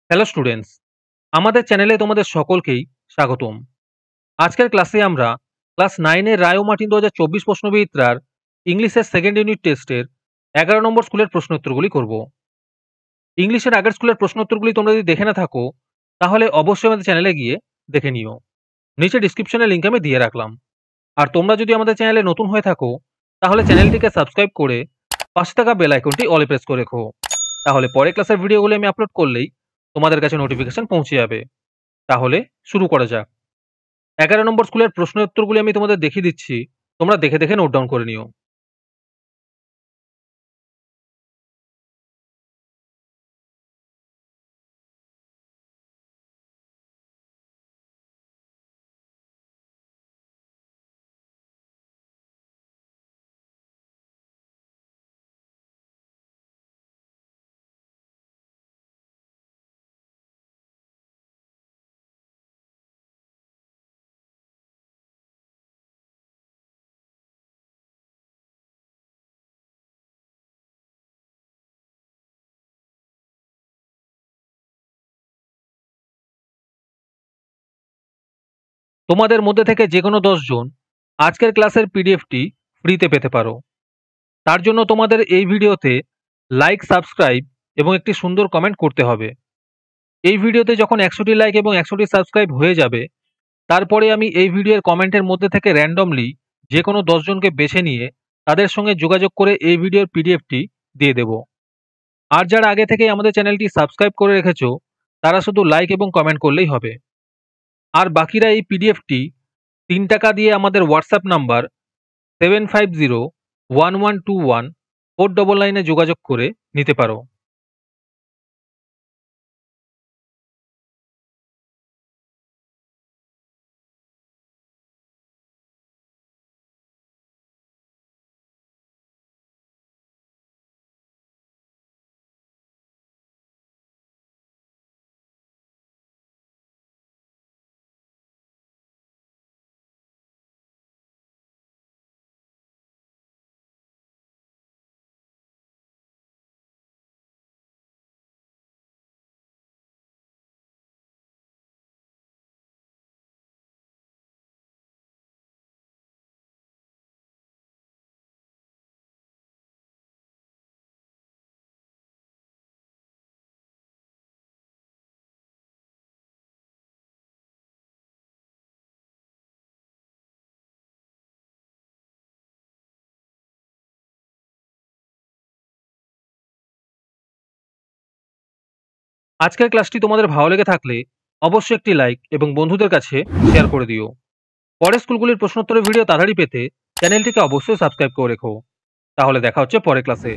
Hello students, আমাদের চ্যানেলে তোমাদের সকলকেই স্বাগতম। আজকের ক্লাসে আমরা ক্লাস 9 এর রায় ও মার্টিন 2024 প্রশ্নবিচিত্রার ইংলিশের সেকেন্ড ইউনিট টেস্টের 11 নম্বর স্কুলের প্রশ্নোত্তরগুলি করব। ইংলিশের আগের স্কুলের প্রশ্নোত্তরগুলি তোমরা যদি দেখে না থাকো তাহলে অবশ্যই আমাদের চ্যানেলে গিয়ে দেখে নিও। নিচে ডিসক্রিপশনে লিংক আমি দিয়ে রাখলাম। আর তোমরা যদি আমাদের চ্যানেলে নতুন হয়ে থাকো তাহলে চ্যানেলটিকে সাবস্ক্রাইব করে পাশে থাকা বেল আইকনটি অলে প্রেস করে রেখো। তাহলে পরে ক্লাসের ভিডিওগুলি আমি আপলোড করলেই তোমাদের কাছে নোটিফিকেশন পৌঁছে যাবে। তাহলে শুরু করা যাক। 11 নম্বর স্কুলের প্রশ্নের উত্তরগুলি আমি তোমাদের দেখিয়ে দিচ্ছি। তোমরা দেখে দেখে নোট ডাউন করে নিও। তোমাদের মধ্যে থেকে যে কোনো 10 জন আজকের ক্লাসের পিডিএফটি ফ্রিতে পেতে পারো। তার জন্য তোমাদের এই ভিডিওতে লাইক, সাবস্ক্রাইব এবং একটি সুন্দর কমেন্ট করতে হবে। এই ভিডিওতে যখন 100টি লাইক এবং 100টি সাবস্ক্রাইব হয়ে যাবে তারপরে আমি এই ভিডিওর কমেন্টের মধ্যে থেকে র্যান্ডমলি যে কোনো 10 জনকে বেছে নিয়ে তাদের সঙ্গে যোগাযোগ করে এই ভিডিওর পিডিএফটি দিয়ে দেব। আর যারা আগে থেকেই আমাদের চ্যানেলটি সাবস্ক্রাইব করে রেখেছো তারা শুধু লাইক এবং কমেন্ট করলেই হবে। আর বাকিরা এই পিডিএফটি 3 টাকা দিয়ে আমাদের হোয়াটসঅ্যাপ নাম্বার 7501121499 যোগাযোগ করে নিতে পারো। আজকের ক্লাসটি তোমাদের ভালো লেগে থাকলে অবশ্যই একটি লাইক এবং বন্ধুদের কাছে শেয়ার করে দিও। পরের স্কুলগুলির প্রশ্নোত্তরের ভিডিও তাড়াতাড়ি পেতে চ্যানেলটিকে অবশ্যই সাবস্ক্রাইব করে রেখো। তাহলে দেখা হচ্ছে পরের ক্লাসে।